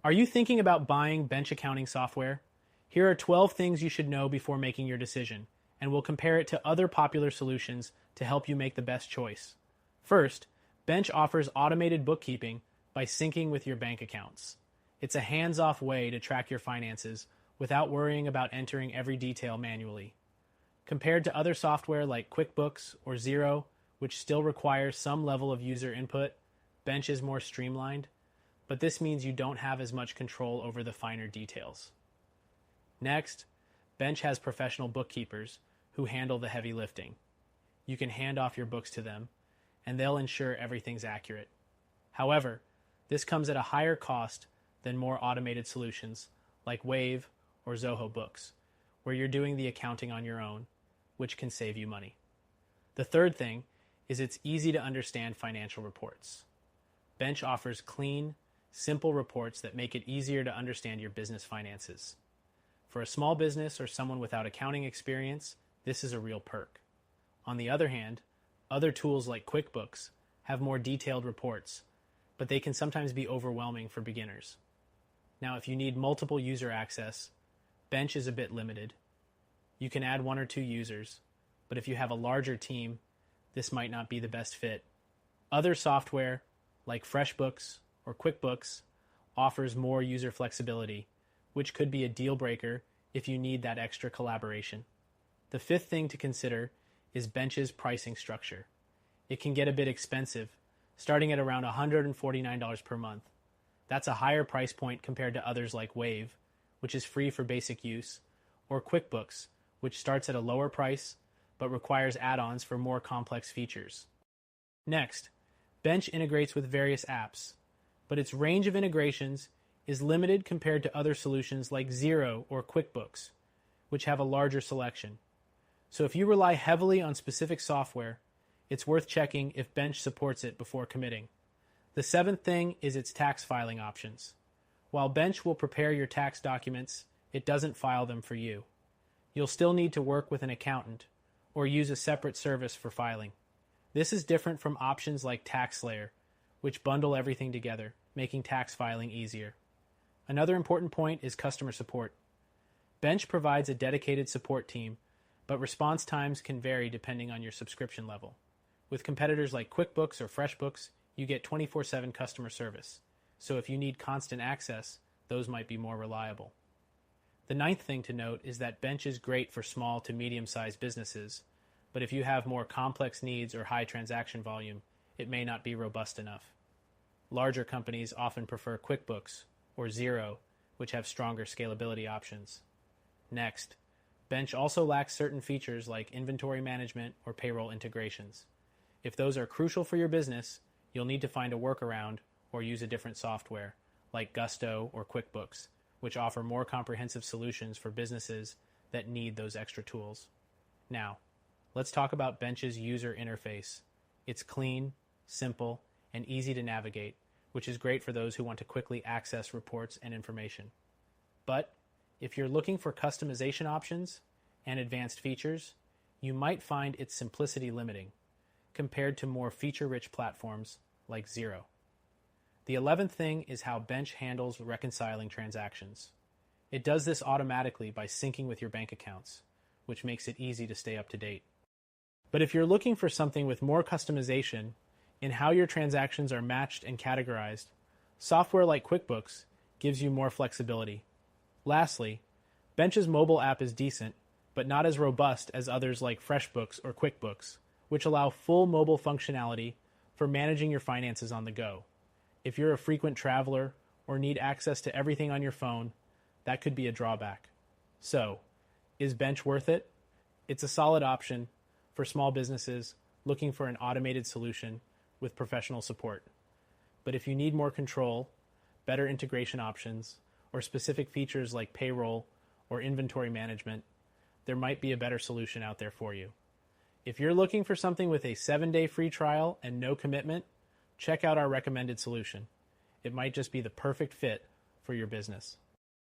Are you thinking about buying bench accounting software? Here are 12 things you should know before making your decision, and we'll compare it to other popular solutions to help you make the best choice. First, Bench offers automated bookkeeping by syncing with your bank accounts. It's a hands-off way to track your finances without worrying about entering every detail manually. Compared to other software like QuickBooks or Xero, which still requires some level of user input, Bench is more streamlined, but this means you don't have as much control over the finer details. Next, Bench has professional bookkeepers who handle the heavy lifting. You can hand off your books to them, and they'll ensure everything's accurate. However, this comes at a higher cost than more automated solutions like Wave or Zoho Books, where you're doing the accounting on your own, which can save you money. The third thing is it's easy to understand financial reports. Bench offers clean, simple reports that make it easier to understand your business finances. For a small business or someone without accounting experience, this is a real perk. On the other hand, other tools like QuickBooks have more detailed reports, but they can sometimes be overwhelming for beginners. Now, if you need multiple user access, Bench is a bit limited. You can add 1 or 2 users, but if you have a larger team, this might not be the best fit. Other software, like FreshBooks or QuickBooks, offers more user flexibility, which could be a deal breaker if you need that extra collaboration. The fifth thing to consider is Bench's pricing structure. It can get a bit expensive, starting at around $149 per month. That's a higher price point compared to others like Wave, which is free for basic use, or QuickBooks, which starts at a lower price but requires add-ons for more complex features. Next, Bench integrates with various apps, but its range of integrations is limited compared to other solutions like Xero or QuickBooks, which have a larger selection. So if you rely heavily on specific software, it's worth checking if Bench supports it before committing. The seventh thing is its tax filing options. While Bench will prepare your tax documents, it doesn't file them for you. You'll still need to work with an accountant or use a separate service for filing. This is different from options like TaxSlayer, which bundle everything together, making tax filing easier. Another important point is customer support. Bench provides a dedicated support team, but response times can vary depending on your subscription level. With competitors like QuickBooks or FreshBooks, you get 24/7 customer service, so if you need constant access, those might be more reliable. The ninth thing to note is that Bench is great for small to medium-sized businesses, but if you have more complex needs or high transaction volume, it may not be robust enough. Larger companies often prefer QuickBooks or Xero, which have stronger scalability options. Next, Bench also lacks certain features like inventory management or payroll integrations. If those are crucial for your business, you'll need to find a workaround or use a different software, like Gusto or QuickBooks, which offer more comprehensive solutions for businesses that need those extra tools. Now, let's talk about Bench's user interface. It's clean, simple, and easy to navigate, which is great for those who want to quickly access reports and information. But if you're looking for customization options and advanced features, you might find its simplicity limiting compared to more feature-rich platforms like Xero. The 11th thing is how Bench handles reconciling transactions. It does this automatically by syncing with your bank accounts, which makes it easy to stay up to date. But if you're looking for something with more customization in how your transactions are matched and categorized, software like QuickBooks gives you more flexibility. Lastly, Bench's mobile app is decent, but not as robust as others like FreshBooks or QuickBooks, which allow full mobile functionality for managing your finances on the go. If you're a frequent traveler or need access to everything on your phone, that could be a drawback. So, is Bench worth it? It's a solid option for small businesses looking for an automated solution with professional support. But if you need more control, better integration options, or specific features like payroll or inventory management, there might be a better solution out there for you. If you're looking for something with a 7-day free trial and no commitment, check out our recommended solution. It might just be the perfect fit for your business.